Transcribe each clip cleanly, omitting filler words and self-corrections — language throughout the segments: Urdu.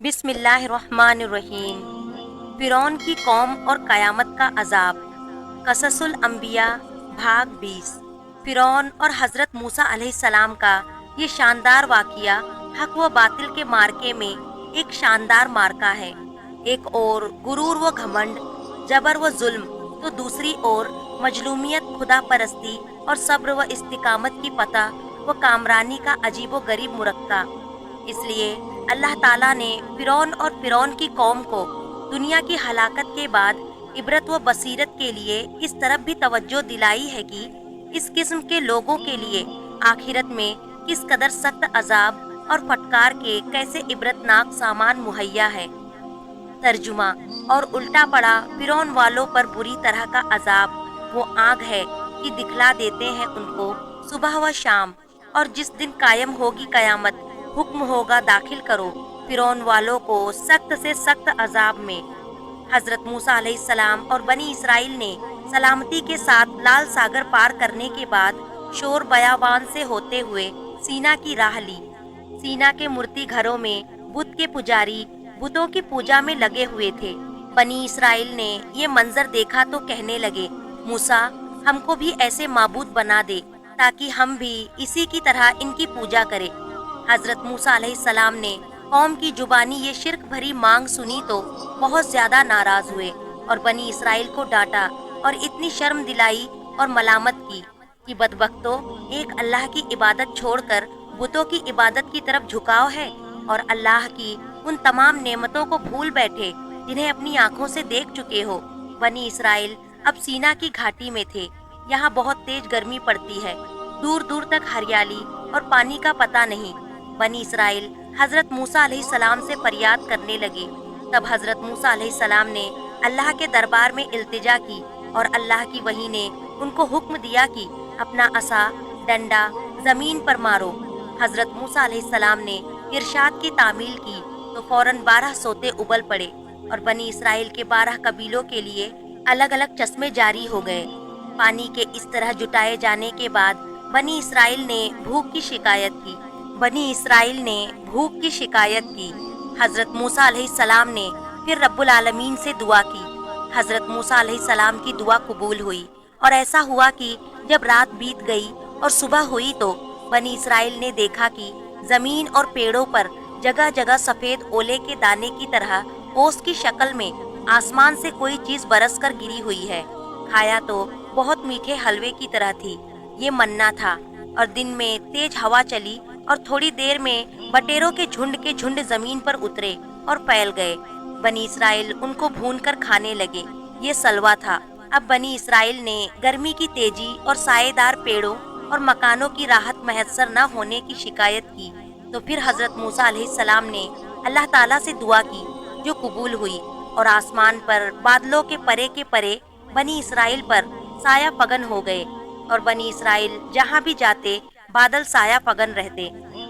بسم اللہ الرحمن الرحیم۔ فرعون کی قوم اور قیامت کا عذاب۔ قصص الانبیاء بھاگ 20۔ فرعون اور حضرت موسیٰ علیہ السلام کا یہ شاندار واقعہ حق و باطل کے مارکے میں ایک شاندار مارکا ہے۔ ایک اور غرور و گھمنڈ، جبر و ظلم، تو دوسری اور مظلومیت، خدا پرستی اور صبر و استقامت کی فتح و کامرانی کا عجیب و غریب مرکہ۔ اس لیے اللہ تعالیٰ نے فرعون اور فرعون کی قوم کو دنیا کی ہلاکت کے بعد عبرت و بصیرت کے لیے اس طرف بھی توجہ دلائی ہے کہ اس قسم کے لوگوں کے لیے آخرت میں کس قدر سخت عذاب اور پھٹکار کے کیسے عبرتناک سامان مہیا ہے۔ ترجمہ اور الٹا پڑا فرعون والوں پر بری طرح کا عذاب وہ آگ ہے کہ دکھلا دیتے ہیں ان کو صبح و شام، اور جس دن قائم ہوگی قیامت حکم ہوگا داخل کرو فرعون والوں کو سخت سے سخت عذاب میں۔ حضرت موسیٰ علیہ السلام اور بنی اسرائیل نے سلامتی کے ساتھ لال ساگر پار کرنے کے بعد شور بیابان سے ہوتے ہوئے سینا کی راہ لی۔ سینا کے مورتی گھروں میں بت کے پجاری بتوں کی پوجا میں لگے ہوئے تھے۔ بنی اسرائیل نے یہ منظر دیکھا تو کہنے لگے، موسیٰ ہم کو بھی ایسے معبود بنا دے تاکہ ہم بھی اسی کی طرح ان کی پوجا کریں۔ حضرت موسیٰ علیہ السلام نے قوم کی زبانی یہ شرک بھری مانگ سنی تو بہت زیادہ ناراض ہوئے اور بنی اسرائیل کو ڈانٹا اور اتنی شرم دلائی اور ملامت کی کہ بدبختو، ایک اللہ کی عبادت چھوڑ کر بتوں کی عبادت کی طرف جھکاؤ ہے اور اللہ کی ان تمام نعمتوں کو بھول بیٹھے جنہیں اپنی آنکھوں سے دیکھ چکے ہو۔ بنی اسرائیل اب سینا کی گھاٹی میں تھے۔ یہاں بہت تیز گرمی پڑتی ہے، دور دور تک ہریالی اور پانی کا پتہ نہیں۔ بنی اسرائیل حضرت موسیٰ علیہ السلام سے فریاد کرنے لگے۔ تب حضرت موسیٰ علیہ السلام نے اللہ کے دربار میں التجا کی اور اللہ کی وحی نے ان کو حکم دیا کہ اپنا عصا ڈنڈا زمین پر مارو۔ حضرت موسیٰ علیہ السلام نے ارشاد کی تعمیل کی تو فوراً 12 سوتے ابل پڑے اور بنی اسرائیل کے 12 قبیلوں کے لیے الگ الگ چشمے جاری ہو گئے۔ پانی کے اس طرح جٹائے جانے کے بعد بنی اسرائیل نے بھوک کی شکایت کی۔ حضرت موسیٰ علیہ السلام نے پھر رب العالمین سے دعا کی۔ حضرت موسیٰ علیہ السلام کی دعا قبول ہوئی اور ایسا ہوا کہ جب رات بیت گئی اور صبح ہوئی تو بنی اسرائیل نے دیکھا کہ زمین اور پیڑوں پر جگہ جگہ سفید اولے کے دانے کی طرح اوس کی شکل میں آسمان سے کوئی چیز برس کر گری ہوئی ہے۔ کھایا تو بہت میٹھے حلوے کی طرح تھی۔ یہ منا تھا، اور دن میں تیز ہوا چلی اور تھوڑی دیر میں بٹیروں کے جھنڈ زمین پر اترے اور پھیل گئے۔ بنی اسرائیل ان کو بھون کر کھانے لگے۔ یہ سلوا تھا۔ اب بنی اسرائیل نے گرمی کی تیزی اور سائے دار پیڑوں اور مکانوں کی راحت میسر نہ ہونے کی شکایت کی تو پھر حضرت موسیٰ علیہ السلام نے اللہ تعالیٰ سے دعا کی جو قبول ہوئی، اور آسمان پر بادلوں کے پرے بنی اسرائیل پر سایہ فگن ہو گئے، اور بنی اسرائیل جہاں بھی جاتے بادل سایہ فگن رہتے۔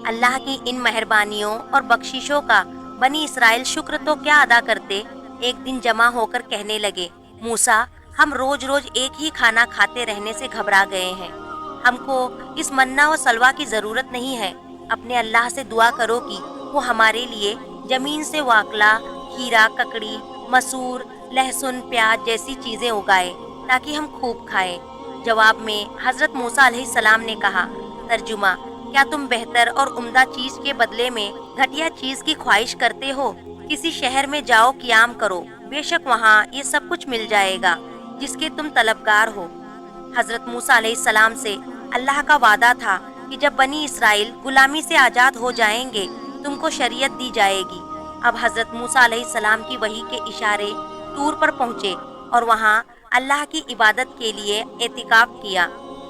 اللہ کی ان مہربانیوں اور بخششوں کا بنی اسرائیل شکر تو کیا ادا کرتے۔ ایک دن جمع ہو کر کہنے لگے، موسیٰ ہم روز ایک ہی کھانا کھاتے رہنے سے گھبرا گئے ہیں۔ ہم کو اس منا و سلوا کی ضرورت نہیں ہے۔ اپنے اللہ سے دعا کرو کہ وہ ہمارے لیے زمین سے واکلا، کھیرا، ککڑی، مسور، لہسن، پیاز جیسی چیزیں اگائے تاکہ ہم خوب کھائیں۔ جواب میں حضرت موسیٰ علیہ السلام نے کہا، ترجمہ کیا تم بہتر اور عمدہ چیز کے بدلے میں گھٹیا چیز کی خواہش کرتے ہو؟ کسی شہر میں جاؤ، قیام کرو، بے شک وہاں یہ سب کچھ مل جائے گا جس کے تم طلبگار ہو۔ حضرت موسیٰ علیہ السلام سے اللہ کا وعدہ تھا کہ جب بنی اسرائیل غلامی سے آزاد ہو جائیں گے تم کو شریعت دی جائے گی۔ اب حضرت موسیٰ علیہ السلام کی وحی کے اشارے طور پر پہنچے اور وہاں اللہ کی عبادت کے لیے اعتکاف کیا۔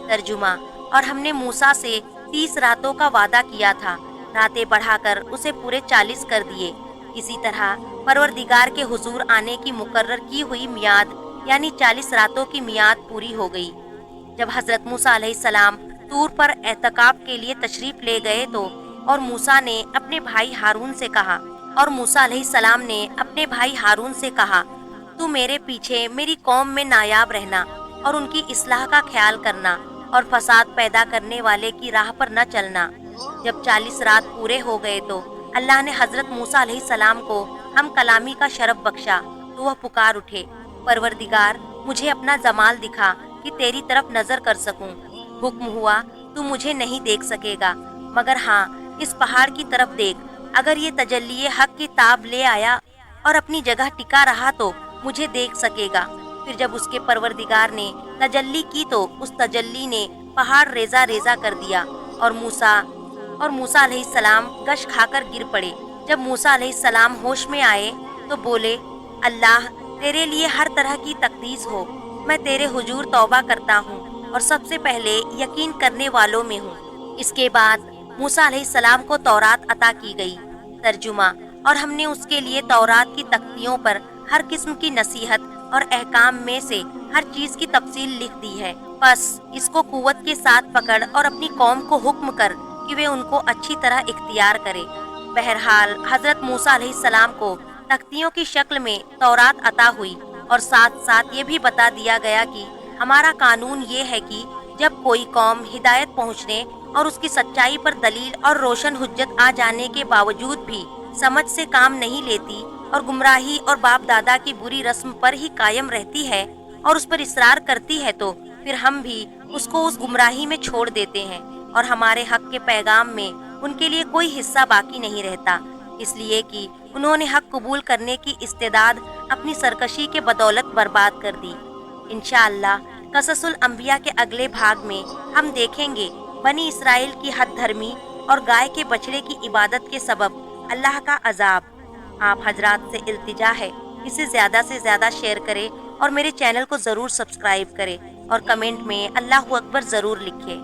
ترجمہ اور ہم نے موسیٰ سے 30 راتوں کا وعدہ کیا تھا، راتیں بڑھا کر اسے پورے 40 کر دیے۔ اسی طرح پروردگار کے حضور آنے کی مقرر کی ہوئی میعاد یعنی 40 راتوں کی میعاد پوری ہو گئی۔ جب حضرت موسیٰ علیہ السلام طور پر اعتکاف کے لیے تشریف لے گئے تو اور موسیٰ نے اپنے بھائی ہارون سے کہا تو میرے پیچھے میری قوم میں نایاب رہنا اور ان کی اصلاح کا خیال کرنا اور فساد پیدا کرنے والے کی راہ پر نہ چلنا۔ جب 40 رات پورے ہو گئے تو اللہ نے حضرت موسیٰ علیہ السلام کو ہم کلامی کا شرف بخشا تو وہ پکار اٹھے، پروردگار مجھے اپنا جمال دکھا کہ تیری طرف نظر کر سکوں۔ حکم ہوا تو مجھے نہیں دیکھ سکے گا، مگر ہاں اس پہاڑ کی طرف دیکھ، اگر یہ تجلی حق کی تاب لے آیا اور اپنی جگہ ٹکا رہا تو مجھے دیکھ سکے گا۔ پھر جب اس کے پروردگار نے تجلی کی تو اس تجلی نے پہاڑ ریزہ ریزہ کر دیا اور موسیٰ علیہ السلام گش کھا کر گر پڑے۔ جب موسیٰ علیہ السلام ہوش میں آئے تو بولے، اللہ تیرے لیے ہر طرح کی تقدیس ہو، میں تیرے حضور توبہ کرتا ہوں اور سب سے پہلے یقین کرنے والوں میں ہوں۔ اس کے بعد موسیٰ علیہ السلام کو تورات عطا کی گئی۔ ترجمہ، اور ہم نے اس کے لیے تورات کی تختیوں پر ہر قسم کی نصیحت اور احکام میں سے ہر چیز کی تفصیل لکھ دی ہے، پس اس کو قوت کے ساتھ پکڑ اور اپنی قوم کو حکم کر کہ وہ ان کو اچھی طرح اختیار کرے۔ بہرحال حضرت موسیٰ علیہ السلام کو تختیوں کی شکل میں تورات عطا ہوئی اور ساتھ ساتھ یہ بھی بتا دیا گیا کہ ہمارا قانون یہ ہے کہ جب کوئی قوم ہدایت پہنچنے اور اس کی سچائی پر دلیل اور روشن حجت آ جانے کے باوجود بھی سمجھ سے کام نہیں لیتی اور گمراہی اور باپ دادا کی بری رسم پر ہی قائم رہتی ہے اور اس پر اصرار کرتی ہے تو پھر ہم بھی اس کو اس گمراہی میں چھوڑ دیتے ہیں اور ہمارے حق کے پیغام میں ان کے لیے کوئی حصہ باقی نہیں رہتا، اس لیے کہ انہوں نے حق قبول کرنے کی استعداد اپنی سرکشی کے بدولت برباد کر دی۔ انشاءاللہ قصص الانبیاء کے اگلے بھاگ میں ہم دیکھیں گے بنی اسرائیل کی حد دھرمی اور گائے کے بچڑے کی عبادت کے سبب اللہ کا عذاب۔ آپ حضرات سے التجا ہے اسے زیادہ سے زیادہ شیئر کریں اور میرے چینل کو ضرور سبسکرائب کریں اور کمنٹ میں اللہ اکبر ضرور لکھیں۔